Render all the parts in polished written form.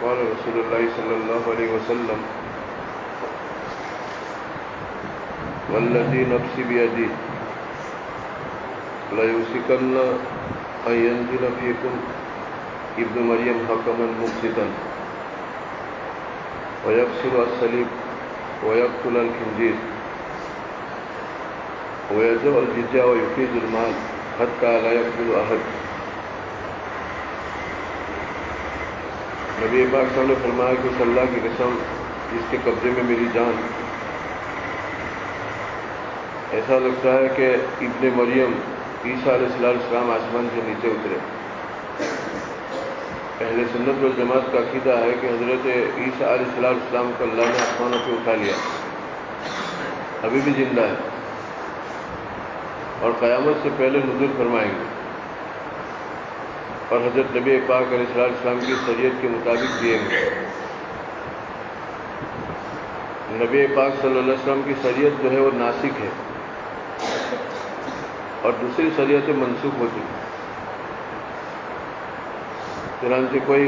قال رسول اللہ صلی اللہ علیہ وسلم والذی نفسی بیدی لیوشکن ان ینزل فیکم ابن مریم حکما مقسطا ویکسر الصلیب ویقتل الخنزیر ویضع الجزیہ ویفیض المال حتی لا یقبل احد۔ نبی پاک صاحب نے فرمایا کہ اس اللہ کی قسم جس کے قبضے میں میری جان، ایسا لگتا ہے کہ ابن مریم عیسیٰ علیہ السلام آسمان سے نیچے اترے۔ اہل سنت والجماعت کا عقیدہ ہے کہ حضرت عیسیٰ علیہ السلام کو اللہ نے آسمانوں پہ اٹھا لیا، ابھی بھی زندہ ہے اور قیامت سے پہلے نزول فرمائیں گے، اور حضرت نبی پاک علیہ السلام کی شریعت کے مطابق دیے گے۔ نبی پاک صلی اللہ علیہ وسلم کی شریعت جو ہے وہ ناسخ ہے اور دوسری شریعتیں منسوخ ہو چکی۔ چنانچہ کوئی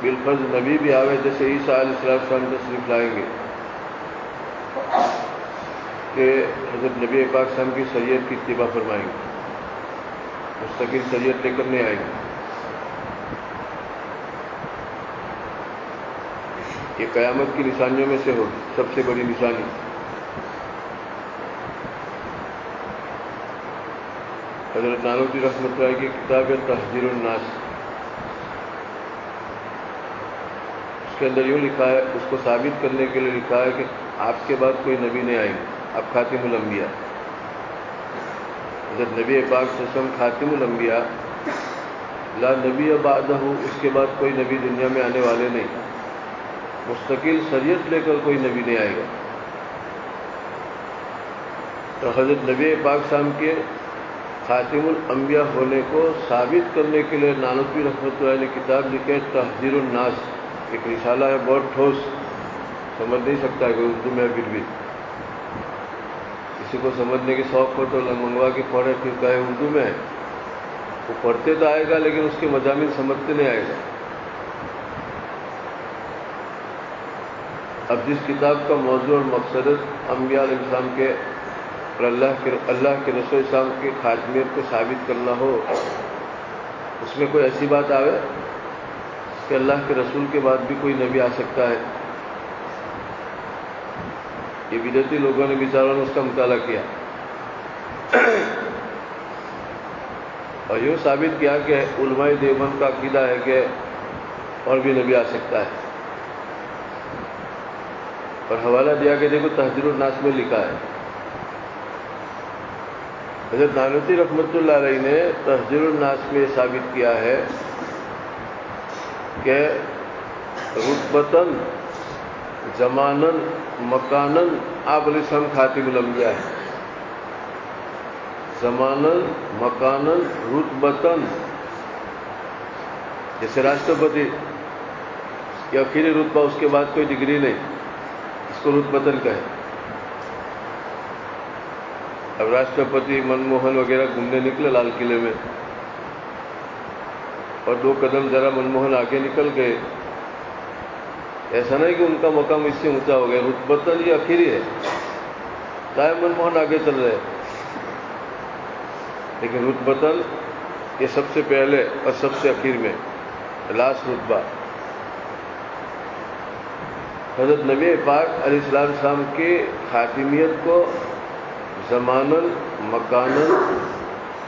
بالفرض نبی بھی آوے جیسے عیسیٰ علیہ السلام تشریف لائیں گے کہ حضرت نبی پاک صلی اللہ علیہ وسلم کی شریعت کی اتباع فرمائیں گے، مستقل شریعت لے کر نہیں آئیں گے۔ یہ قیامت کی نشانیوں میں سے ہوگی سب سے بڑی نشانی۔ حضرت نانوتوی رحمۃ اللہ کی کتاب ہے تحذیر الناس، اس کے اندر یوں لکھا ہے، اس کو ثابت کرنے کے لیے لکھا ہے کہ آپ کے بعد کوئی نبی نہیں آئیں گے، آپ خاتم الانبیاء۔ حضرت نبی پاک صلی اللہ علیہ وسلم خاتم الانبیاء، لا نبی بعدہ، اس کے بعد کوئی نبی دنیا میں آنے والے نہیں، مستقل شریعت لے کر کوئی نبی نہیں آئے گا۔ تو حضرت نبی پاک صلی اللہ علیہ وسلم کے خاتم الانبیاء ہونے کو ثابت کرنے کے لیے نانوتوی رحمۃ اللہ نے کتاب لکھی ہے تحذیر الناس، ایک رسالہ ہے، بہت ٹھوس، سمجھ نہیں سکتا ہے کہ اردو میں پھر بھی کسی کو سمجھنے کی شوق ہو تو منگوا کے پڑھے، پھر کہے اردو میں ہے، وہ پڑھتے تو آئے گا لیکن اس کے مضامین سمجھتے نہیں آئے گا۔ اب جس کتاب کا موضوع اور مقصد انبیاء علیہ السلام کے اور اللہ کے رسول اسلام کی خاتمیت کو ثابت کرنا ہو، اس میں کوئی ایسی بات آوے کہ اللہ کے رسول کے بعد بھی کوئی نبی آ سکتا ہے، یہ بدعتی لوگوں نے بیچاروں نے اس کا مطالعہ کیا اور یوں ثابت کیا کہ علماء دیوبند کا عقیدہ ہے کہ اور بھی نبی آ سکتا ہے، اور حوالہ دیا کہ دیکھو تحذیر الناس میں لکھا ہے۔ حضرت نانوتوی رحمۃ اللہ علیہ نے تحذیر الناس میں ثابت کیا ہے کہ رتبتاً، زماناً، مکاناً آپ علیہ السلام خاتم الانبیاء ہے۔ زماناً، مکاناً، رتبتاً، جیسے راشٹرپتی یہ آخری رتبہ، اس کے بعد کوئی ڈگری نہیں، اس کو رتبتاً کہے۔ اب راشٹرپتی منموہن وغیرہ گھومنے نکلے لال قلعے میں، اور 2 قدم ذرا منموہن آگے نکل گئے، ایسا نہیں کہ ان کا مقام اس سے اونچا ہو گیا، رتبتاً یہ آخری ہے، چاہے منموہن آگے چل رہے، لیکن رتبتاً یہ سب سے پہلے اور سب سے آخر میں، لاسٹ رتبہ۔ حضرت نبی پاک علیہ السلام کی خاتمیت کو زماناً، مکاناً،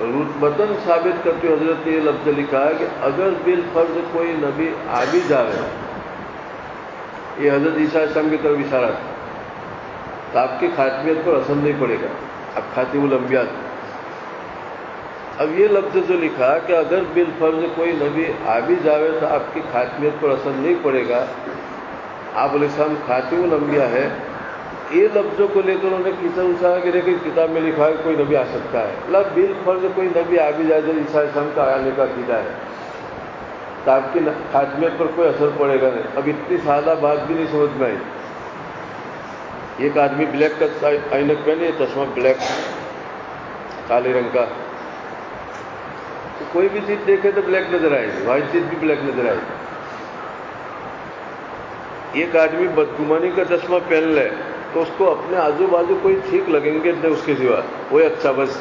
رتبتاً ثابت کرتے ہوئے حضرت نے یہ لفظ لکھا ہے کہ اگر بالفرض کوئی نبی آ بھی جائے، یہ حضرت عیسیٰ علیہ السلام کی طرف اشارہ تھا، تو آپ کی خاتمیت پر اثر نہیں پڑے گا، اب خاتم الانبیاء۔ اب یہ لفظ جو لکھا کہ اگر بالفرض کوئی نبی آ بھی جائے تو آپ کی خاتمیت پر اثر نہیں پڑے گا، آپ علیہ السلام خاتم الانبیاء ہے، یہ لفظوں کو لے کر انہوں نے کیسا اچھا کہ دیکھیں کتاب میں لکھا ہے کوئی نبی آ سکتا ہے، اللہ بالفرض کوئی نبی آ بھی جائے جو عیسیٰ علیہ السلام کا آنے کا عقیدہ ہے تو آپ کی خاتمیت پر کوئی اثر پڑے گا نہیں۔ اب اتنی سادہ بات بھی نہیں سمجھ میں آئی۔ ایک آدمی بلیک کا عینک پہنے، چشمہ بلیک کالے رنگ کا، تو کوئی بھی چیز دیکھے تو بلیک نظر آئے گی، وائٹ چیز بھی بلیک نظر آئے گی۔ ایک آدمی بدگمانی کا چشمہ پہن لے تو اس کو اپنے آزو بازو کوئی ٹھیک لگیں گے نہیں اس کے سوا، وہی اچھا بس.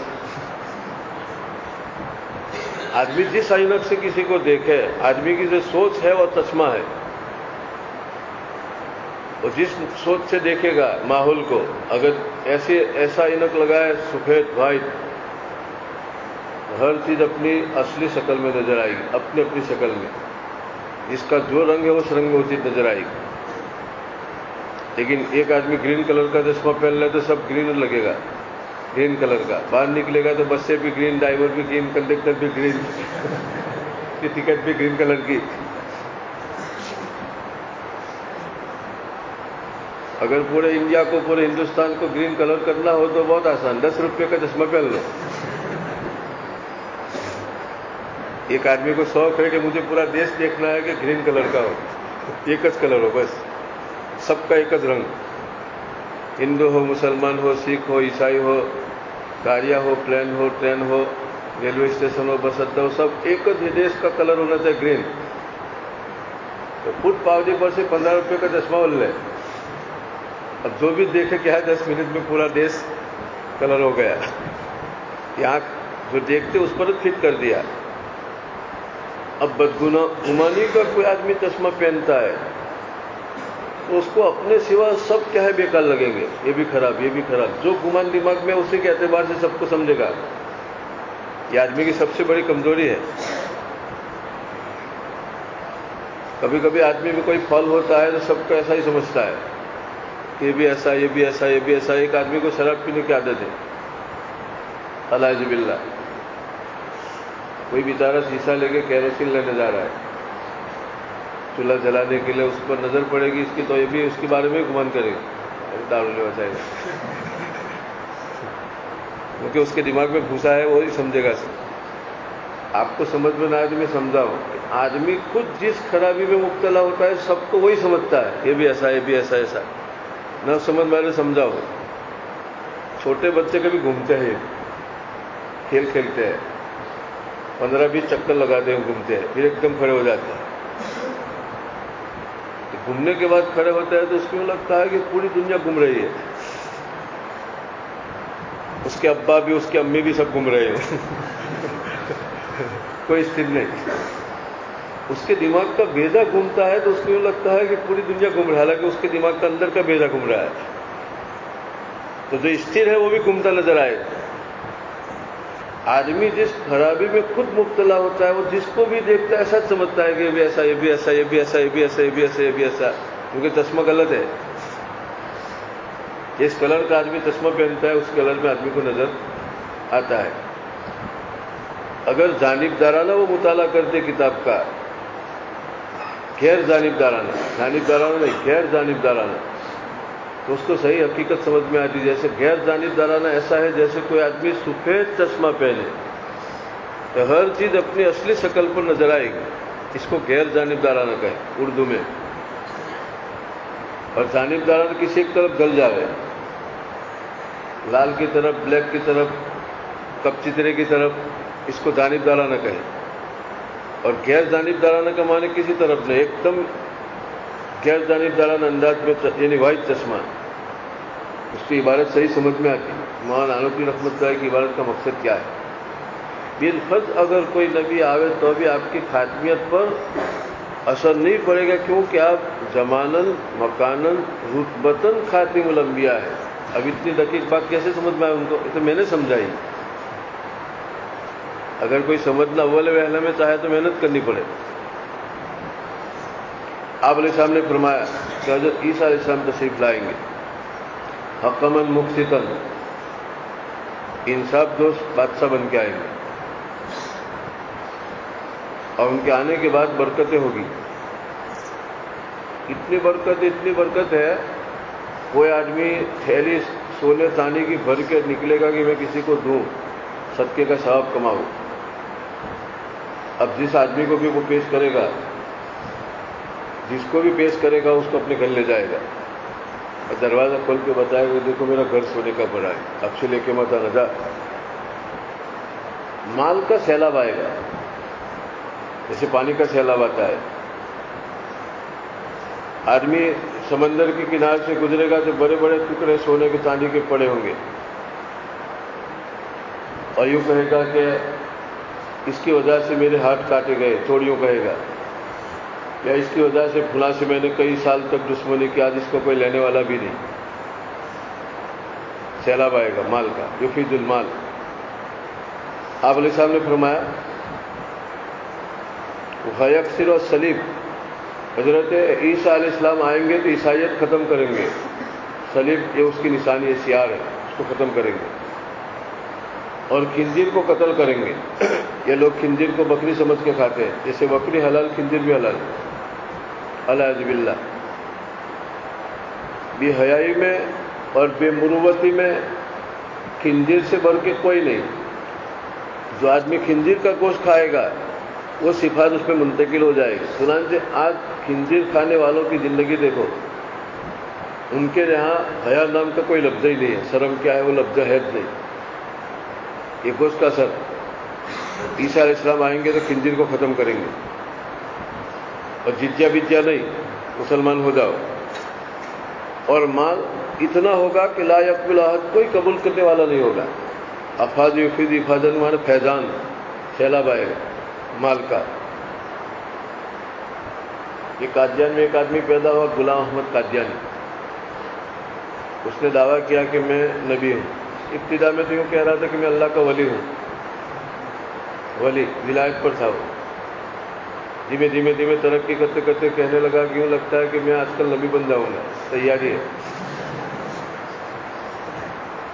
آدمی جس عینک سے کسی کو دیکھے، آدمی کی جو سوچ ہے وہ چشمہ ہے. اور جس سوچ سے دیکھے گا ماحول کو، اگر ایسا عینک لگائے سفید وائٹ، ہر چیز اپنی اصلی شکل میں نظر آئے گی، اپنی اپنی شکل میں. جس کا جو رنگ ہے اس رنگ میں وہ چیز نظر آئے گی. لیکن ایک آدمی گرین کلر کا چشمہ پہن لے تو سب گرین لگے گا، گرین کلر کا. باہر نکلے گا تو بس سے بھی گرین، ڈرائیور بھی گرین، کنڈکٹر بھی گرین، ٹکٹ بھی گرین کلر کی. اگر پورے انڈیا کو، پورے ہندوستان کو گرین کلر کرنا ہو تو بہت آسان، 10 روپے کا چشمہ پہن لو. ایک آدمی کو شوق ہے کہ مجھے پورا دیش دیکھنا ہے کہ گرین کلر کا ہو، ایک کلر ہو بس، سب کا ایک رنگ. ہندو ہو، مسلمان ہو، سکھ ہو، عیسائی ہو، گاڑیاں ہو، پلین ہو، ٹرین ہو، ریلوے اسٹیشن ہو، بس اڈا ہو، سب ایک دیش کا کلر ہونا چاہیے گرین. تو فٹ پاؤڈی پر سے 15 روپے کا چشمہ بول لے. اب جو بھی دیکھے کیا ہے 10 منٹ میں پورا دیش کلر ہو گیا. یہاں جو دیکھتے اس پر فٹ کر دیا. اب بدگمانی کا کوئی آدمی چشمہ پہنتا ہے تو اس کو اپنے سوا سب کیا ہے بیکار لگیں گے، یہ بھی خراب، یہ بھی خراب. جو گمان دماغ میں اسی کے اعتبار سے سب کو سمجھے گا. یہ آدمی کی سب سے بڑی کمزوری ہے. کبھی کبھی آدمی میں کوئی فال ہوتا ہے تو سب کو ایسا ہی سمجھتا ہے، یہ بھی ایسا، یہ بھی ایسا، یہ بھی ایسا. ایک آدمی کو شراب پینے کی عادت ہے، اعوذ باللہ. کوئی بیچارہ شیشہ لے کے کیروسین لینے جا رہا ہے چولہا جلانے کے لیے، اس پر نظر پڑے گی اس کی تو یہ بھی اس کے بارے میں گمان کرے گا، دارو لے بچائے گا. کیونکہ اس کے دماغ میں گھسا ہے، وہی سمجھے گا. آپ کو سمجھ میں نہ آئے تو میں سمجھاؤں. آدمی خود جس خرابی میں مبتلا ہوتا ہے سب کو وہی سمجھتا ہے، یہ بھی ایسا، یہ بھی ایسا ایسا. نہ سمجھ میں آئے سمجھاؤ. چھوٹے بچے کبھی گھومتے ہیں، کھیل کھیلتے ہیں، 15-20 چکر لگاتے ہیں، گھومتے ہیں، پھر ایک دم کھڑے ہو جاتے ہیں. گھومنے کے بعد کھڑے ہوتا ہے تو اس کو لگتا ہے کہ پوری دنیا گھوم رہی ہے، اس کے ابا بھی، اس کی امی بھی سب گھوم رہے ہیں. کوئی استھر نہیں. اس کے دماغ کا بیضا گھومتا ہے تو اس کو لگتا ہے کہ پوری دنیا گھوم رہا ہے، حالانکہ اس کے دماغ کا اندر کا بیضا گھوم رہا ہے. تو جو استھر ہے وہ بھی گھومتا نظر آئے. آدمی جس خرابی میں خود مبتلا ہوتا ہے وہ جس کو بھی دیکھتا ہے ایسا سمجھتا ہے کہ یہ بھی ایسا، یہ بھی ایسا، یہ بھی ایسا، یہ بھی ایسا، یہ بھی ایسا، یہ بھی ایسا. کیونکہ چشمہ غلط ہے. جس کلر کا آدمی چشمہ پہنتا ہے اس کلر میں آدمی کو نظر آتا ہے. اگر جانبدارانہ وہ مطالعہ کرتے کتاب کا، غیر جانبدارانہ نہیں، غیر جانبدارانہ، تو اس کو صحیح حقیقت سمجھ میں آتی. جیسے غیر جانبدارانہ ایسا ہے جیسے کوئی آدمی سفید چشمہ پہنے تو ہر چیز اپنی اصلی شکل پر نظر آئے گی. اس کو غیر جانبدارانہ کہے اردو میں. اور جانبدارانہ کسی ایک طرف گل جاوے، لال کی طرف، بلیک کی طرف، کپ چترے کی طرف، اس کو جانبدارانہ کہے. اور غیر جانبدارانہ کا معنی کسی طرف نہیں، ایک دم غیر جانبدارانہ انداز میں، یعنی وائٹ چشمہ. اس کی عبارت صحیح سمجھ میں آتی. مولانا نانوتوی رحمۃ اللہ کی عبارت کا مقصد کیا ہے؟ بالفرض اگر کوئی نبی آوے تو بھی آپ کی خاتمیت پر اثر نہیں پڑے گا، کیونکہ آپ زماناً، مکاناً، رتبتاً خاتم الانبیاء ہے. اب اتنی دقیق بات کیسے سمجھ میں آئے ان کو؟ یہ تو میں نے سمجھائی. اگر کوئی سمجھنا اول وہلے میں چاہے تو محنت کرنی پڑے. آپ علیہ السلام نے فرمایا کہ حضرت عیسیٰ علیہ السلام تشریف لائیں گے، حکماً مقسطاً، انصاف دوست بادشاہ بن کے آئیں گے. اور ان کے آنے کے بعد برکتیں ہوگی. اتنی برکت ہے، کوئی آدمی تھیلی سونے چاندی کی بھر کے نکلے گا کہ میں کسی کو دوں، صدقے کا ثواب کماؤں. اب جس آدمی کو بھی وہ پیش کرے گا، جس کو بھی پیش کرے گا اس کو اپنے گھر لے جائے گا اور دروازہ کھول کے بتائے گا دیکھو میرا گھر سونے کا بڑا ہے، اب سے لے کے مت آنا جا. مال کا سیلاب آئے گا جیسے پانی کا سیلاب آتا ہے. آدمی سمندر کے کنارے سے گزرے گا تو بڑے بڑے ٹکڑے سونے کے چاندی کے پڑے ہوں گے، اور یوں کہے گا کہ اس کی وجہ سے میرے ہاتھ کاٹے گئے، چوریوں کہے گا، یا اس کی وجہ سے فلاں سے میں نے کئی سال تک دشمنی کی، آج اس کو کوئی لینے والا بھی نہیں۔ سیلاب آئے گا مال کا، یفید المال۔ آپ علیہ السلام نے فرمایا وَيَكْسِرُ الصَّلِيبَ، حضرت عیسیٰ علیہ السلام آئیں گے تو عیسائیت ختم کریں گے، صلیب یہ اس کی نشانی ہے، شعار ہے، اس کو ختم کریں گے، اور خنزیر کو قتل کریں گے۔ یہ لوگ خنزیر کو بکری سمجھ کے کھاتے ہیں، جیسے بکری حلال خنزیر بھی حلال، اعوذ باللہ۔ بے حیائی میں اور بے مروتی میں خنزیر سے بڑھ کے کوئی نہیں۔ جو آدمی خنزیر کا گوشت کھائے گا وہ صفات اس پہ منتقل ہو جائے گی۔ چنانچہ آج خنزیر کھانے والوں کی زندگی دیکھو، ان کے یہاں حیا نام کا کوئی لفظ ہی نہیں ہے، شرم کیا ہے وہ لفظ ہے نہیں، یہ گوشت کا اثر۔ عیسیٰ علیہ السلام آئیں گے تو خنزیر کو ختم کریں گے، اور جتیا بتیا نہیں، مسلمان ہو جاؤ، اور مال اتنا ہوگا کہ لا یقبل احد، کوئی قبول کرنے والا نہیں ہوگا۔ افاظ یفید افاظن مانے فیضان، سیلاب آئے گا مال کا۔ یہ قادیان میں ایک آدمی پیدا ہوا، غلام احمد قادیانی، اس نے دعویٰ کیا کہ میں نبی ہوں۔ ابتدا میں تو یوں کہہ رہا تھا کہ میں اللہ کا ولی ہوں، ولی ولایت پر تھا وہ۔ دھیمے دھیمے دھیمے ترقی کرتے کرتے کہنے لگا کہ یوں لگتا ہے کہ میں آج کل نبی بن جاؤں گا، تیاری ہے۔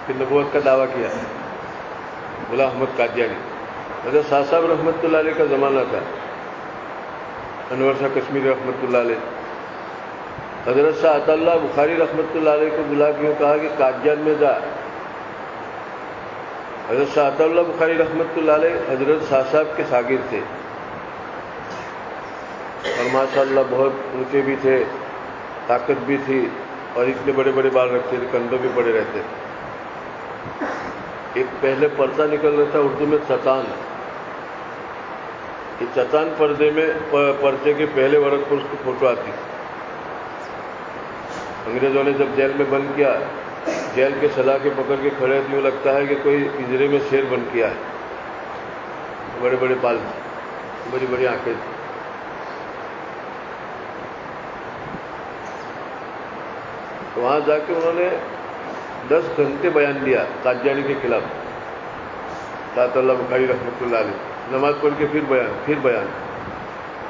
پھر نبوت کا دعویٰ کیا، غلام احمد قادیانی۔ حضرت شاہ صاحب رحمۃ اللہ علیہ کا زمانہ تھا، انور شاہ کشمیری رحمۃ اللہ علیہ۔ حضرت شاہ عطا اللہ بخاری رحمۃ اللہ علیہ کو بلا کے کہا کہ قادیان میں جا۔ حضرت شاہ عطا اللہ بخاری رحمۃ اللہ علیہ حضرت شاہ صاحب کے شاگرد تھے، اور ماشاء اللہ بہت اونچے بھی تھے، طاقت بھی تھی، اور اتنے بڑے بڑے بال رکھتے تھے، کندھوں پہ پڑے رہتے تھے۔ ایک پہلے پردہ نکل رہا تھا اردو میں چتان، یہ چتان پردے میں پردے کے پہلے ورق پر اس کی فوٹو آتی۔ انگریزوں نے جب جیل میں بند کیا، جیل کے سلاخیں پکڑ کے کھڑے تھے، یوں لگتا ہے کہ کوئی پنجرے میں شیر بند کیا ہے، بڑے بڑے بال، بڑی بڑی آنکھیں۔ وہاں جا کے انہوں نے 10 گھنٹے بیان دیا قادیانی کے خلاف، شاہ اللہ بخاری رحمۃ اللہ علیہ، نماز پڑھ کے پھر بیان،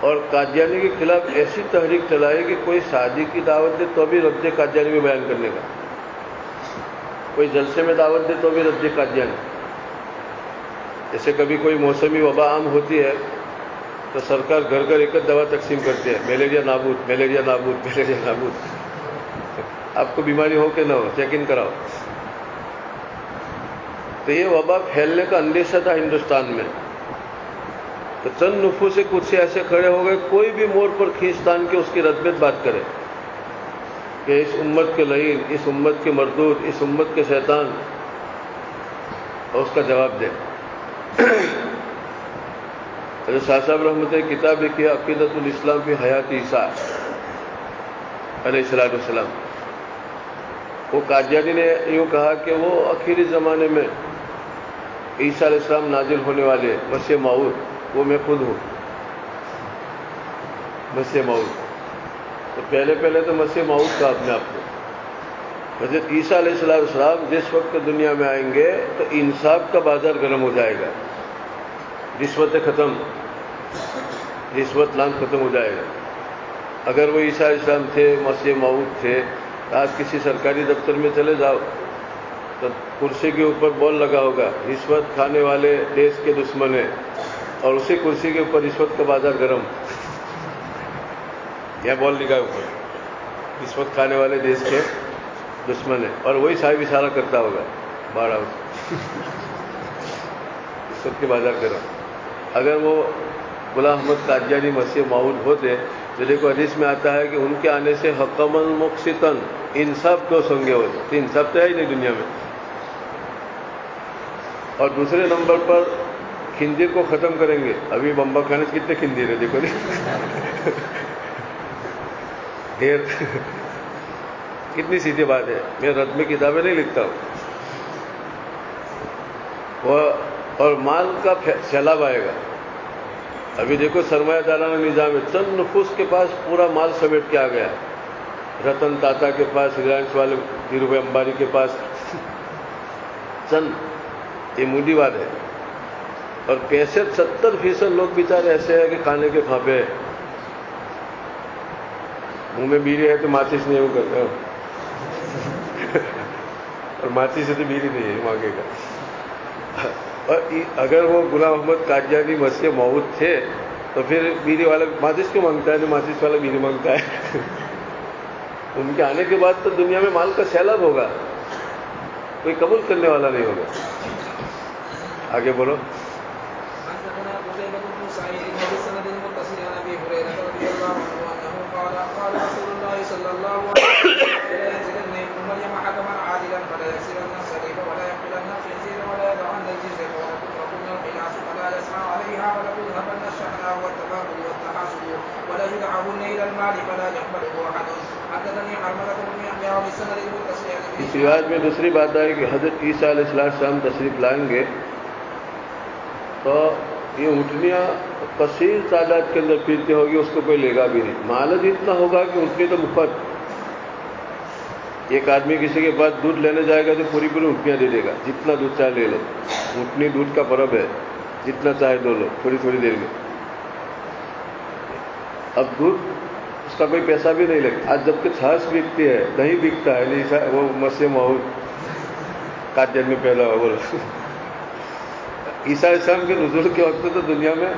اور قادیانی کے خلاف ایسی تحریک چلائی کہ کوئی شادی کی دعوت دے تو بھی رد قادیانی میں بیان کرنے کا، کوئی جلسے میں دعوت دے تو بھی رد قادیانی۔ جیسے کبھی کوئی موسمی وبا عام ہوتی ہے تو سرکار گھر گھر ایک دوا تقسیم کرتے ہیں، ملیریا نابود، ملیریا نابود، ملیریا نابود۔ آپ کو بیماری ہو کہ نہ ہو، چیک ان کراؤ۔ تو یہ وبا پھیلنے کا اندیشہ تھا ہندوستان میں، تو چند نفوس سے کچھ ایسے کھڑے ہو گئے، کوئی بھی موڑ پر کھینچتان کے اس کی رد بات کرے کہ اس امت کے لعین، اس امت کے مردود، اس امت کے شیطان، اور اس کا جواب دے۔ حضرت شاہ صاحب رحمۃ اللہ کتاب لکھی ہے عقیدۃ الاسلام فی حیات عیسیٰ علیہ السلام۔ وہ قادیانی نے یوں کہا کہ وہ آخری زمانے میں عیسیٰ علیہ السلام نازل ہونے والے مسیح موعود، وہ میں خود ہوں مسیح موعود۔ تو پہلے تو مسیح موعود کہا اپنے آپ کو۔ حضرت عیسیٰ علیہ السلام جس وقت دنیا میں آئیں گے تو انصاف کا بازار گرم ہو جائے گا، رشوتیں ختم، رشوت لان ختم ہو جائے گا۔ اگر وہ عیسیٰ علیہ السلام تھے، مسیح موعود تھے، آج کسی سرکاری دفتر میں چلے جاؤ تو کرسی کے اوپر بول لگا ہوگا رشوت کھانے والے دیش کے دشمن ہیں، اور اسی کرسی کے اوپر رشوت کا بازار گرم، یہ بول لکھا ہے اوپر، رشوت کھانے والے دیش کے دشمن ہیں، اور وہی صاحب اشارہ کرتا ہوگا بارہ رشوت کے بازار گرم۔ اگر وہ غلام احمد قادیانی مسیح موعود ہوتے تو دیکھو حدیث میں آتا ہے کہ ان کے آنے سے حکما مقسطا، انصاف کو سنگے ہوتے، تو انصاف تو ہے ہی نہیں دنیا میں۔ اور دوسرے نمبر پر خنزیر کو ختم کریں گے۔ ابھی بمبا خانے سے کتنے خنزیر ہیں دیکھو ڈھیر کتنی سیدھی بات ہے. میں رد میں کتابیں نہیں لکھتا ہوں. اور مال کا سیلاب آئے گا. ابھی دیکھو سرمایہ دارانہ نظام ہے، چند نفوس کے پاس پورا مال سمیٹ کے آ گیا. رتن ٹاٹا کے پاس، ریلائنس والے دھیرو بھائی امبانی کے پاس چند. یہ مودی بات ہے. اور 65-70% لوگ بیچارے ایسے ہیں کہ کھانے کے کھاپے ہیں. منہ میں بیڑی ہے تو ماچس نہیں وہ کرتا اور ماچس سے تو بیڑی نہیں ہے مانگے گا. اور اگر وہ غلام محمد قادیانی مسیح موعود تھے تو پھر بیڑی والا ماچس کیوں مانگتا ہے جو ماچس والا بیڑی مانگتا ہے؟ ان کے آنے کے بعد تو دنیا میں مال کا سیلاب ہوگا، کوئی قبول کرنے والا نہیں ہوگا. آگے بولو. اس روایت میں دوسری بات ہے کہ حضرت عیسیٰ علیہ السلام تشریف لائیں گے تو یہ اونٹنیاں کثیر تعداد کے اندر پھرتی ہوگی، اس کو کوئی لے گا بھی نہیں. مالج اتنا ہوگا کہ اونٹنی تو مفت. ایک آدمی کسی کے پاس دودھ لینے جائے گا تو پوری اونٹنیاں دے دے گا، جتنا دودھ چاہے لے لو. اونٹنی دودھ کا پرب ہے، جتنا چاہے دو لو تھوڑی دیر میں. اب دودھ اس کا کوئی پیسہ بھی نہیں لگتا. آج جبکہ چھاچھ بکتی ہے، دہی بکتا ہے، نہیں وہ مسیح موعود قادیان میں پیدا ہوا. بولو عیسیٰ السلام کے نزول کے وقت تو دنیا میں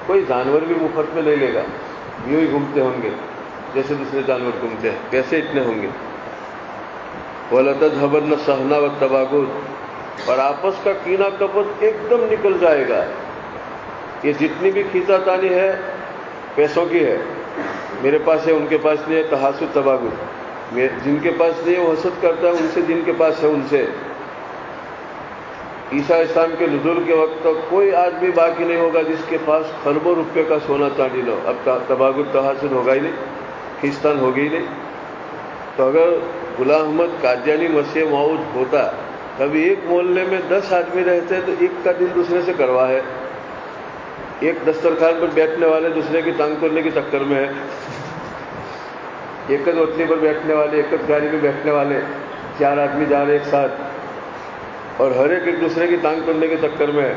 کوئی جانور بھی مفت میں نہیں لے گا. یوں ہی گھومتے ہوں گے جیسے دوسرے جانور گھومتے ہیں. کیسے اتنے ہوں گے؟ وَلَتَذْهَبَنَّ الشَّحْنَةُ وَالتَّبَاغُضُ، اور آپس کا کینہ کپت ایک دم نکل جائے گا. یہ جتنی بھی کھینچا تانی ہے پیسوں کی ہے. میرے پاس ہے ان کے پاس نہیں ہے، تحاسد تباغض. جن کے پاس نہیں ہے وہ حسد کرتا ہے ان سے، جن کے پاس ہے ان سے. عیسیٰ اسلام کے نزول کے وقت تک کوئی آدمی باقی نہیں ہوگا جس کے پاس خربوں روپے کا سونا چاندی نہ ہو. اب تباغض تحاسد ہوگا ہی نہیں، کھینچتان ہوگی ہی نہیں. تو اگر غلام محمد قادیانی مسیح موعود ہوتا، کبھی ایک محلے میں 10 آدمی رہتے تو ایک کا دل دوسرے سے کروا ہے. ایک دسترخوان پر بیٹھنے والے دوسرے کی ٹانگ توڑنے کی چکر میں ہے. ایک اوتلی پر بیٹھنے والے، ایک گاڑی میں بیٹھنے والے 4 آدمی جا رہے ایک ساتھ، اور ہر ایک دوسرے کی ٹانگ توڑنے کے چکر میں ہے.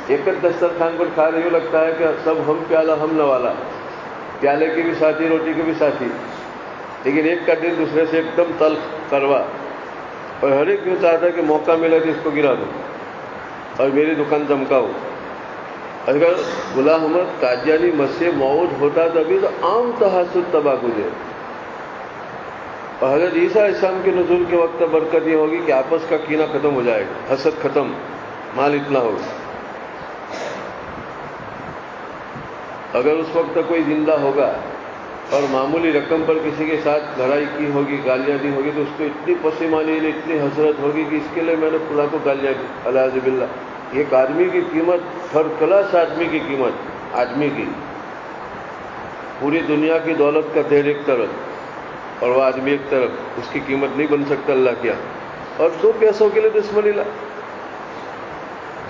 ایک دسترخوان پر کھا رہے، یوں لگتا ہے کہ سب ہم پیالہ ہم نوالا، پیالے کی بھی ساتھی روٹی کی بھی ساتھی، لیکن ایک کا دل دوسرے سے ایک دم تلخ کروا. اور ہر ایک یوں چاہتا ہے کہ موقع ملے تو اس کو گرا دو اور میری دکان چمکاؤ. اگر غلام محمد قادیانی مسیح موعود ہوتا تبھی تو عام تحاسد تباغض ہے. اور حضرت عیسیٰ السلام کے نزول کے وقت برکت یہ ہوگی کہ آپس کا کینہ ختم ہو جائے گا، حسد ختم، مال اتنا ہوگا. اگر اس وقت کوئی زندہ ہوگا اور معمولی رقم پر کسی کے ساتھ لڑائی کی ہوگی، گالیاں دی ہوگی، تو اس کو اتنی پشیمانی، اتنی حسرت ہوگی کہ اس کے لیے میں نے خدا کو گالیاں دی، الیاذ باللہ. ایک آدمی کی قیمت، تھرڈ کلاس آدمی کی قیمت، آدمی کی پوری دنیا کی دولت کا ڈھیر ایک طرف اور وہ آدمی ایک طرف، اس کی قیمت نہیں بن سکتا اللہ کیا. اور 2 پیسوں کے لیے دشمنی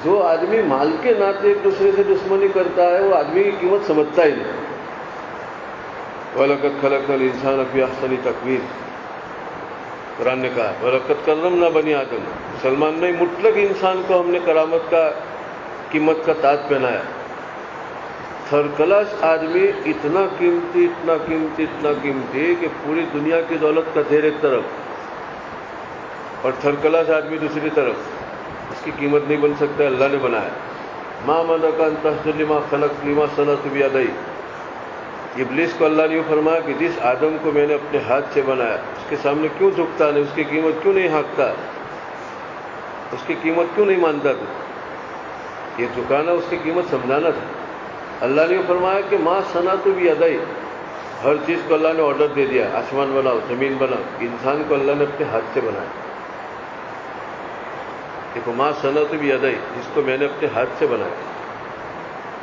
جو آدمی مال کے ناطے ایک دوسرے سے دشمنی کرتا ہے وہ آدمی کی قیمت سمجھتا ہی نہیں. وَلَقَدْ خَلَقْنَا الْإِنسَانَ فِي أَحْسَنِ تَقْوِيمٍ، قرآن نے کہا وَلَقَدْ كَرَّمْنَا بَنِي آدَمَ. مسلمان نے مطلق انسان کو ہم نے کرامت کا، قیمت کا تاج پہنایا. تھرڈ کلاس آدمی اتنا قیمتی، اتنا قیمتی، اتنا قیمتی کہ پوری دنیا کی دولت کا ڈھیر ایک طرف اور تھرڈ کلاس آدمی دوسری طرف. اس کی قیمت نہیں بن سکتا، اللہ نے بنایا. مَا مَنَعَكَ أَن تَسْجُدَ لِمَا خَلَقْتُ لِمَا صَنَعْتُ بِيَدَيَّ. ابلیس کو اللہ نے یہ فرمایا کہ جس آدم کو میں نے اپنے ہاتھ سے بنایا اس کے سامنے کیوں جھکتا نہیں، اس کی قیمت کیوں نہیں ہانکتا، اس کی قیمت کیوں نہیں مانتا تھا. یہ جھکانا اس کی قیمت سمجھانا تھا. اللہ نے یہ فرمایا کہ ماں صنعت بیدی، ہر چیز کو اللہ نے آرڈر دے دیا، آسمان بناؤ، زمین بناؤ. انسان کو اللہ نے اپنے ہاتھ سے بنایا. دیکھو ماں صنعت بیدی، جس کو میں نے اپنے ہاتھ سے بنایا،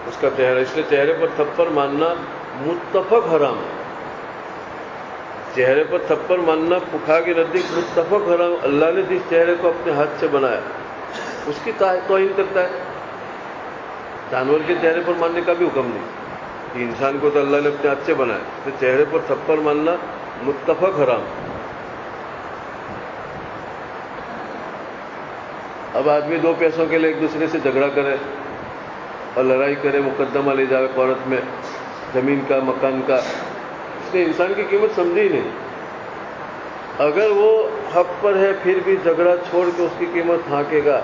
اس کا چہرہ، اس لیے چہرے پر تھپڑ مارنا متفق حرام ہے. چہرے پر تھپڑ مارنا پکھا کے نزدیک متفق حرام. اللہ نے جس چہرے کو اپنے ہاتھ سے بنایا اس کی توہین کرتا ہے. جانور کے چہرے پر مارنے کا بھی حکم نہیں. انسان کو تو اللہ نے اپنے ہاتھ سے بنایا, تو چہرے پر تھپڑ مارنا متفق حرام. اب آدمی دو پیسوں کے لیے ایک دوسرے سے جھگڑا کرے اور لڑائی کرے, مقدمہ لے جائے عورت میں, زمین کا, مکان کا, اس نے انسان کی قیمت سمجھی ہی نہیں. اگر وہ حق پر ہے پھر بھی جھگڑا چھوڑ کے اس کی قیمت ہانکے گا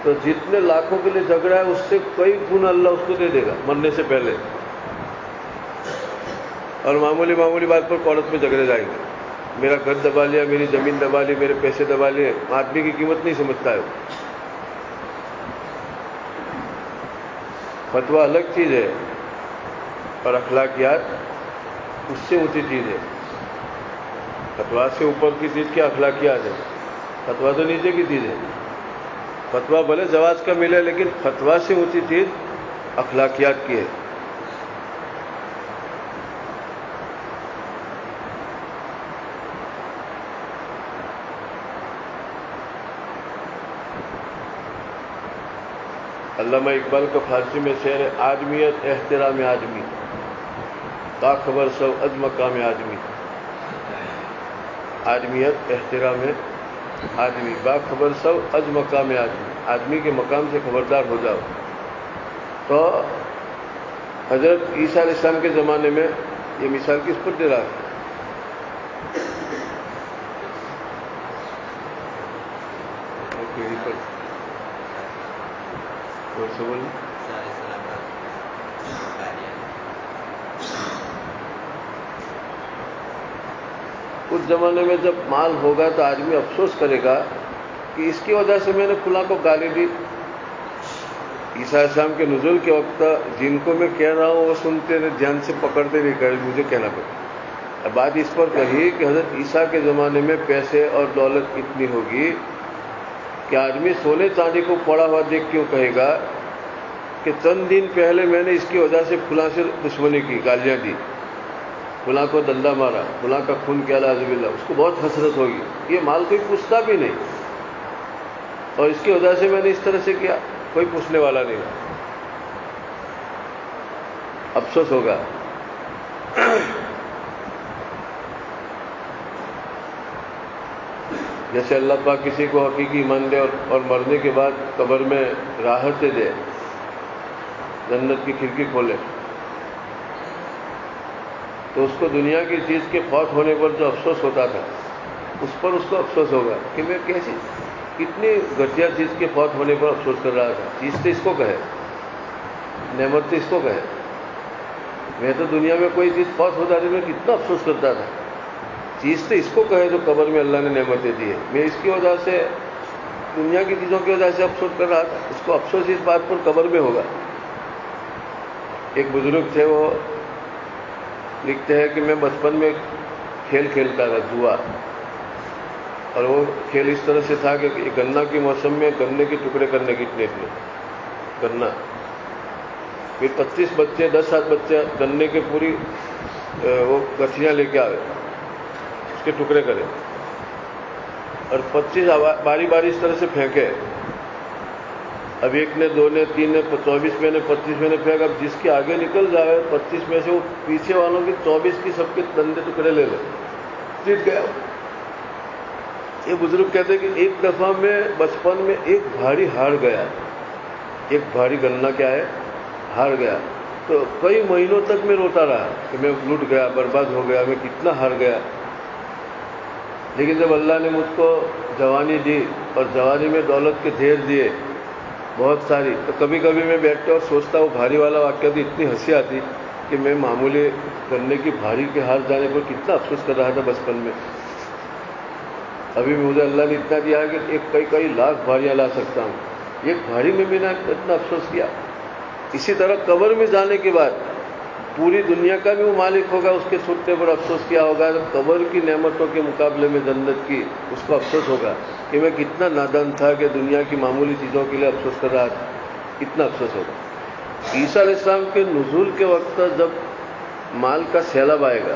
تو جتنے لاکھوں کے لیے جھگڑا ہے اس سے کئی گنا اللہ اس کو دے دے گا مرنے سے پہلے. اور معمولی بات پر عورت میں جھگڑے جائیں گے. میرا گھر دبا لیا, میری زمین دبا لی, میرے پیسے دبا لیے. آدمی کی قیمت نہیں سمجھتا ہے. فتویٰ الگ چیز ہے اور اخلاقیات اس سے اونچی چیز ہے. فتویٰ سے اوپر کی چیز کیا اخلاقیات ہے. فتویٰ تو نیچے کی چیز ہے. فتویٰ بھلے جواز کا ملے لیکن فتویٰ سے اونچی چیز اخلاقیات کی ہے. علامہ اقبال کا فارسی میں شعر ہے, آدمیت احترام آدمی, باخبر سو از مقام آدمی. آدمیت احترام آدمی, باخبر سو از مقام آدمی. آدمی کے مقام سے خبردار ہو جاؤ. تو حضرت عیسیٰ علیہ السلام کے زمانے میں یہ مثال کس پر دے رہا ہے؟ اس زمانے میں جب مال ہوگا تو آدمی افسوس کرے گا کہ اس کی وجہ سے میں نے فلاں کو گالی دی. عیسیٰ علیہ السلام کے نزول کے وقت جن کو میں کہہ رہا ہوں وہ سنتے رہے, دھیان سے پکڑتے نہیں, کہ مجھے کہنا پڑا. بات اس پر کہی کہ حضرت عیسیٰ کے زمانے میں پیسے اور دولت اتنی ہوگی کہ آدمی سونے چاندی کو پڑا ہوا دیکھ کیوں کہے گا کہ چند دن پہلے میں نے اس کی وجہ سے فلاں سے دشمنی کی, گالیاں دی, فلاں کو ڈنڈا مارا, فلاں کا خون کیا, اعوذ باللہ. اس کو بہت حسرت ہوگی. یہ مال کوئی پوچھتا بھی نہیں, اور اس کی وجہ سے میں نے اس طرح سے کیا, کوئی پوچھنے والا نہیں. افسوس ہوگا. جیسے اللہ پاک کسی کو حقیقی ایمان دے اور مرنے کے بعد قبر میں راحتیں دے, جنت کی کھڑکی کھولے, تو اس کو دنیا کی چیز کے فوت ہونے پر جو افسوس ہوتا تھا اس پر اس کو افسوس ہوگا کہ میں کیسی کتنی گھٹیا چیز کے فوت ہونے پر افسوس کر رہا تھا. چیز تو اس کو کہے, نعمت تو اس کو کہے. میں تو دنیا میں کوئی چیز فوت ہو جاتی میں کتنا افسوس کرتا تھا. چیز تو اس کو کہے جو قبر میں اللہ نے نعمتیں دی ہے. میں اس کی وجہ سے, دنیا کی چیزوں کی وجہ سے افسوس کر رہا تھا. اس کو افسوس اس بات پر قبر میں ہوگا. ایک بزرگ تھے, وہ لکھتے ہیں کہ میں بچپن میں کھیل کھیلتا تھا, جوا, اور وہ کھیل اس طرح سے تھا کہ گنا کے موسم میں گنے کے ٹکڑے کرنے کی اتنے گنا, پھر 25 بچے 10-7 بچے گنے کے پوری وہ گٹھیاں لے کے آئے, اس کے ٹکڑے کرے, اور 25 باری باری اس طرح سے پھینکے. اب ایک نے, 2 نے, 3 نے, 24 میں نے, 25 میں نے پھینکا. اب جس کے آگے نکل جائے 25 میں سے, وہ پیچھے والوں کی 24 کی سب کے گندے ٹکڑے لے لے, جیت گیا. یہ بزرگ کہتے ہیں کہ ایک دفعہ میں بچپن میں ایک بھاری ہار گیا, ایک بھاری گنا کیا ہے, ہار گیا. تو کئی مہینوں تک میں روتا رہا کہ میں لٹ گیا, برباد ہو گیا, میں کتنا ہار گیا. لیکن جب اللہ نے مجھ کو جوانی دی اور جوانی میں دولت کے ڈھیر دیے بہت ساری, تو کبھی کبھی میں بیٹھتا اور سوچتا, وہ بھاری والا واقعہ بھی اتنی ہنسی آتی کہ میں معمولی گنے کی بھاری کے ہار جانے پر کتنا افسوس کر رہا تھا بچپن میں. ابھی مجھے اللہ نے اتنا دیا ہے کہ ایک کئی لاکھ بھاریاں لا سکتا ہوں. ایک بھاری میں بھی نے اتنا افسوس کیا. اسی طرح قبر میں جانے کے بعد پوری دنیا کا بھی وہ مالک ہوگا, اس کے چھوٹنے پر افسوس کیا ہوگا. قبر کی نعمتوں کے مقابلے میں جنت کی, اس کو افسوس ہوگا کہ میں کتنا نادان تھا کہ دنیا کی معمولی چیزوں کے لیے افسوس کر رہا تھا. کتنا افسوس ہوگا. عیسیٰ علیہ السلام کے نزول کے وقت جب مال کا سیلاب آئے گا,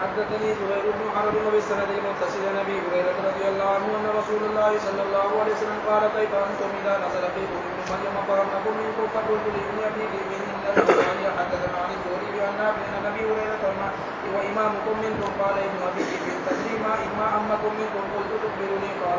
حدثني زهير بن حرب وبالسند المتصل عن ابي هريره رضي الله عنه ان رسول الله صلى الله عليه وسلم قال كيف انتم اذا نزل فيكم ابن مريم فغمكم منكم فقلت لابن ابي ذئب ان حدثنا عن الزهري بان ابي هريره وامامكم منكم قال ابن ابي ذئب تدري ما امكم منكم قلت تخبرني قال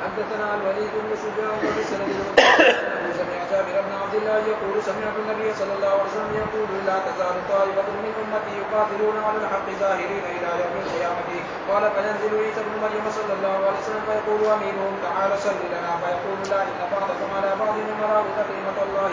حدثنا الوليد بن شجاع وبسند المتصل سمع جابر بن عبد الله يقول سمعت النبي صلى الله عليه وسلم يقول لا تزال طائفة من أمتي يقاتلون على الحق ظاهرين إلى يوم القيامة. قال فينزل عيسى بن مريم صلى الله عليه وسلم فيقول أمينهم تعالى صل لنا فيقول لا إن بعضكم على بعض أمراء كلمة الله.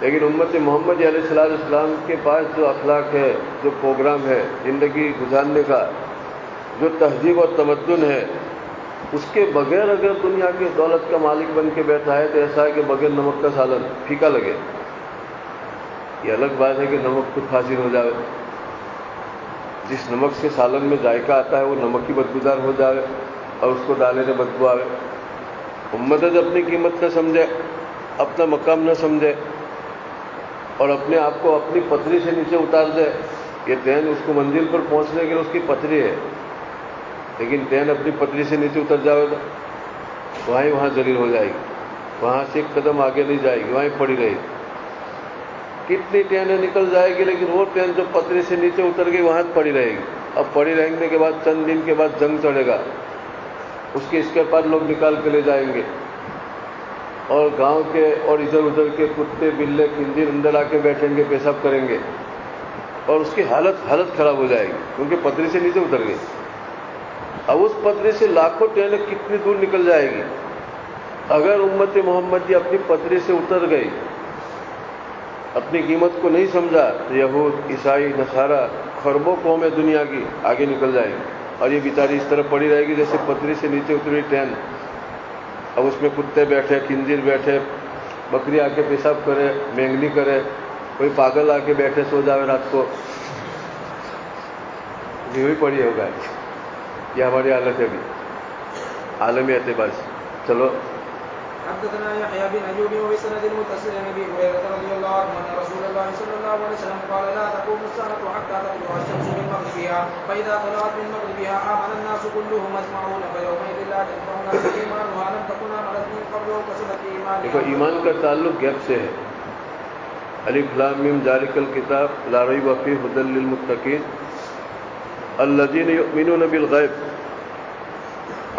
لیکن امت محمد علیہ السلام کے پاس جو اخلاق ہے، جو پروگرام ہے زندگی گزارنے کا، جو تہذیب اور تمدن ہے، اس کے بغیر اگر دنیا کی دولت کا مالک بن کے بیٹھا ہے تو ایسا ہے کہ بغیر نمک کا سالن پھیکا لگے۔ یہ الگ بات ہے کہ نمک خود حاصل ہو جائے، جس نمک سے سالن میں ذائقہ آتا ہے وہ نمک ہی بدبودار ہو جائے اور اس کو ڈالے تو بدبو آئے۔ امت جب اپنی قیمت نہ سمجھے، اپنا مقام نہ سمجھے اور اپنے آپ کو اپنی پتری سے نیچے اتار دے، یہ ٹرین اس کو منزل پر پہنچنے کے لیے اس کی پتری ہے، لیکن ٹرین اپنی پتری سے نیچے اتر جائے تو وہاں ذلیل ہو جائے گی، وہاں سے ایک قدم آگے نہیں جائے گی، وہیں پڑی رہے گی۔ کتنی ٹرینیں نکل جائے گی لیکن وہ ٹرین جو پتری سے نیچے اتر گئی وہاں پڑی رہے گی۔ اب پڑی رہنے کے بعد چند دن کے بعد جنگ چڑھے گا، اس کے اس کے بعد لوگ نکال کے لے جائیں گے اور گاؤں کے اور ادھر ادھر کے کتے بلے خنزیر اندر آ کے بیٹھیں گے، پیشاب کریں گے اور اس کی حالت خراب ہو جائے گی کیونکہ پتری سے نیچے اتر گئی۔ اب اس پتری سے لاکھوں ٹرینیں کتنی دور نکل جائے گی۔ اگر امت محمدی اپنی پتری سے اتر گئی، اپنی قیمت کو نہیں سمجھا تو یہود، عیسائی، نصارہ، خربوں قومیں دنیا کی آگے نکل جائیں گی اور یہ بیچاری اس طرح پڑی رہے گی جیسے پتری سے نیچے اتری ٹرین۔ اب اس میں کتے بیٹھے، خنزیر بیٹھے، بکری آ کے پیشاب کرے، مینگنی کرے، کوئی پاگل آ کے بیٹھے سو جاوے رات کو، یہ بھی پڑی ہوگا۔ یہ ہماری حالت ہے ابھی عالمی اعتبار سے۔ چلو حدثنا يحيى بن ايوب وبسند المتصل عن ابي هريره رضي الله عنه ان رسول الله صلى الله عليه وسلم قال لا تقوم الساعه حتى تطلع الشمس من مغربها فاذا طلعت من مغربها امن الناس كلهم اجمعون فيومئذ لا تنفع نفس ايمانها لم تكن عملت من قبل وكسبت ايمانها۔ دیکھو ایمان کا تعلق غیب سے ہے۔ الف لام میم ذالک الکتاب لا ریب فیہ ھدی للمتقین الذین یؤمنون بالغیب۔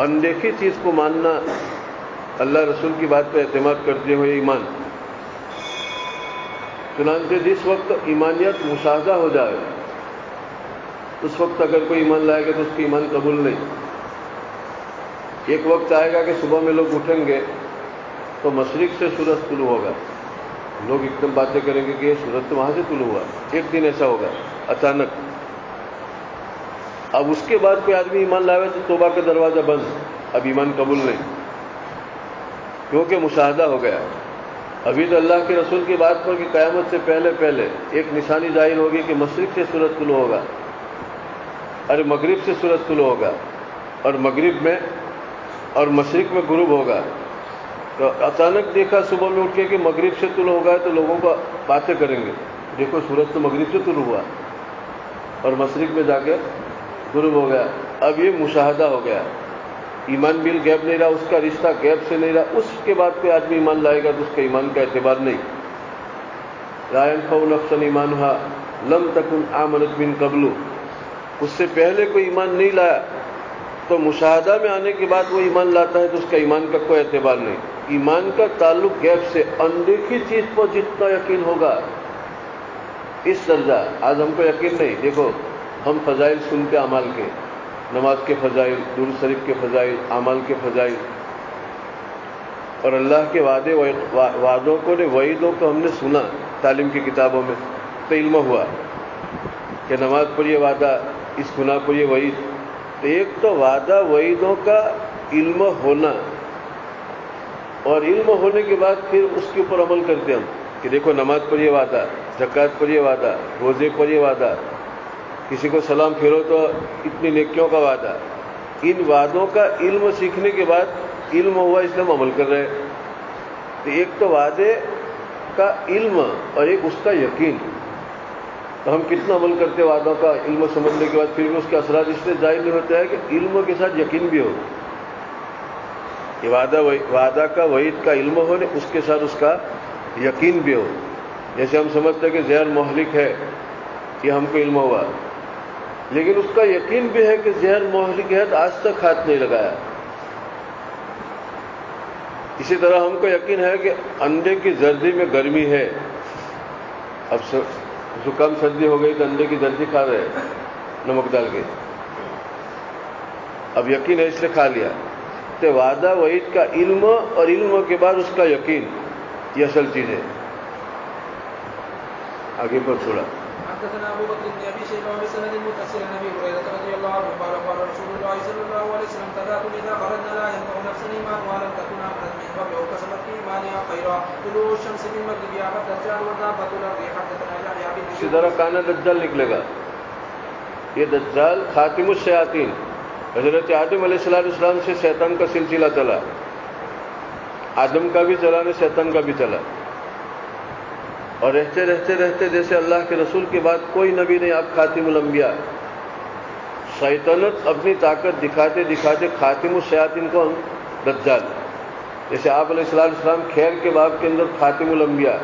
اندیکھی چیز کو ماننا، اللہ رسول کی بات پہ اعتماد کرتے ہوئے ایمان۔ چنانچہ جس وقت ایمانیت مشاہدہ ہو جائے اس وقت اگر کوئی ایمان لائے گا تو اس کی ایمان قبول نہیں۔ ایک وقت آئے گا کہ صبح میں لوگ اٹھیں گے تو مشرق سے سورج طلوع ہوگا، لوگ ایک دم باتیں کریں گے کہ یہ سورج تو وہاں سے طلوع ہوا۔ ایک دن ایسا ہوگا اچانک۔ اب اس کے بعد کوئی آدمی ایمان لائے تو توبہ کا دروازہ بند، اب ایمان قبول نہیں، کیونکہ مشاہدہ ہو گیا۔ ابھی تو اللہ کے رسول کی بات پر کہ قیامت سے پہلے ایک نشانی ظاہر ہوگی کہ مشرق سے سورج طلوع ہوگا، اور مغرب سے سورج طلوع ہوگا، اور مغرب میں اور مشرق میں غروب ہوگا۔ تو اچانک دیکھا صبح میں اٹھ کے کہ مغرب سے طلوع ہوگا تو لوگوں کو باتیں کریں گے، دیکھو سورج تو مغرب سے طلوع ہوا اور مشرق میں جا کے غروب ہو گیا۔ اب یہ مشاہدہ ہو گیا، ایمان بل غیب نہیں رہا، اس کا رشتہ غیب سے نہیں رہا۔ اس کے بعد کوئی آدمی ایمان لائے گا تو اس کا ایمان کا اعتبار نہیں۔ لا ينفع نفسا ایمانها لم تکن آمنت من قبل۔ اس سے پہلے کوئی ایمان نہیں لایا تو مشاہدہ میں آنے کے بعد وہ ایمان لاتا ہے تو اس کا ایمان کا کوئی اعتبار نہیں۔ ایمان کا تعلق غیب سے، اندیکھی چیز پر جتنا یقین ہوگا اس درجہ۔ آج ہم کو یقین نہیں۔ دیکھو ہم فضائل سنتے اعمال کے، نماز کے فضائل، درود شریف کے فضائل، اعمال کے فضائل، اور اللہ کے وعدوں کو وعیدوں کو ہم نے سنا تعلیم کی کتابوں میں، تو علم ہوا کہ نماز پر یہ وعدہ، اس گناہ پر یہ وعید۔ تو ایک تو وعدہ وعیدوں کا علم ہونا، اور علم ہونے کے بعد پھر اس کے اوپر عمل کرتے ہم کہ دیکھو نماز پر یہ وعدہ، زکوٰۃ پر یہ وعدہ، روزے پر یہ وعدہ، کسی کو سلام پھیرو تو اتنی نیکیوں کا وعدہ۔ ان وعدوں کا علم سیکھنے کے بعد علم ہوا اس لیے ہم عمل کر رہے ہیں۔ تو ایک تو وعدے کا علم اور ایک اس کا یقین۔ تو ہم کتنا عمل کرتے وعدوں کا علم سمجھنے کے بعد، پھر بھی اس کے اثرات اس لیے ظاہر نہیں ہوتے ہیں کہ علم کے ساتھ یقین بھی ہو۔ یہ وعدہ کا وعید کا علم ہو، اس کے ساتھ اس کا یقین بھی ہو۔ جیسے ہم سمجھتے ہیں کہ زہر مہلک ہے، یہ ہم کو علم ہوا، لیکن اس کا یقین بھی ہے کہ زہر مہلک ہے تو آج تک ہاتھ نہیں لگایا۔ اسی طرح ہم کو یقین ہے کہ انڈے کی زردی میں گرمی ہے، اب زکام سردی ہو گئی تو انڈے کی زردی کھا رہے ہیں نمک ڈال کے، اب یقین ہے اس لیے کھا لیا۔ تو وعدہ وعید کا علم اور علم کے بعد اس کا یقین، یہ اصل چیز ہے۔ آگے پر تھوڑا. حدثنا ابو بكر بن ابي شيبه بسند متصل عن ابي هريره رضي الله عنه قال قال رسول الله صلى الله عليه وسلم ثلاث اذا خرجنا لا ينفع نفسا ايمانها لم تكن امنت من قبل او كسبت في ايمانها خيرا طلوع الشمس من مغربها فالدجال وذابت الارض. حدثنا يحيى بن اسی طرح کانا دجال نکلے گا. یہ دجال خاتم الشیاطین، حضرت آدم علیہ السلام سے شیطان کا سلسلہ چلا، آدم کا بھی چلا نہ شیطان کا بھی چلا، اور رہتے رہتے رہتے جیسے اللہ کے رسول کے بعد کوئی نبی نہیں، آپ خاتم الانبیاء. شیطنت اپنی طاقت دکھاتے دکھاتے خاتم الشیاطین کون؟ دجال. جیسے آپ علیہ السلام خیر کے باب کے اندر خاتم الانبیاء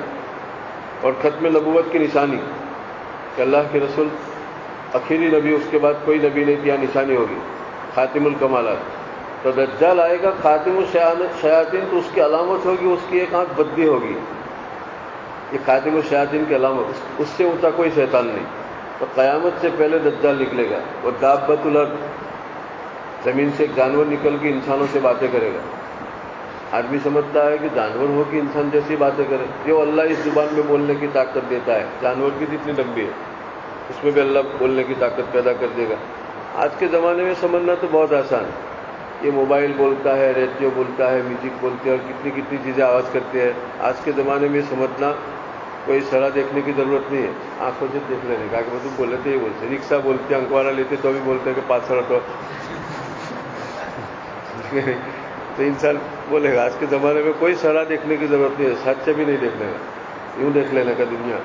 اور ختم نبوت کی نشانی کہ اللہ کے رسول آخری نبی، اس کے بعد کوئی نبی نہیں کیا، نشانی ہوگی خاتم الکمالات. تو دجال آئے گا خاتم الشیاطین، تو اس کی علامت ہوگی اس کی ایک آنکھ بدی ہوگی. یہ خاتم الشیاطین کی علامت، اس سے اونچا کوئی شیطان نہیں. تو قیامت سے پہلے دجال نکلے گا. اور دابۃ الارض، زمین سے ایک جانور نکل کے انسانوں سے باتیں کرے گا. آدمی سمجھتا ہے کہ جانور ہو کہ انسان جیسی باتیں کرے. جو اللہ اس زبان میں بولنے کی طاقت دیتا ہے، جانور کی جتنی لمبی ہے اس میں بھی اللہ بولنے کی طاقت پیدا کر دے گا. آج کے زمانے میں سمجھنا تو بہت آسان. یہ موبائل بولتا ہے، ریڈیو بولتا ہے، میوزک بولتے ہیں، اور کتنی کتنی چیزیں آواز کرتے ہیں. آج کے زمانے میں سمجھنا کوئی شرح دیکھنے کی ضرورت نہیں ہے، آنکھوں سے دیکھ لینے کا. کہ تم بولے تو یہ بولتے، رکشا بولتے ہیں، انکوارا لیتے تو بھی بولتے ہیں کہ 500 آٹو. تو انسان بولے گا. آج کے زمانے میں کوئی شرح دیکھنے کی ضرورت نہیں ہے، سچ سے بھی نہیں دیکھنے کا، یوں دیکھ لینے کا دنیا.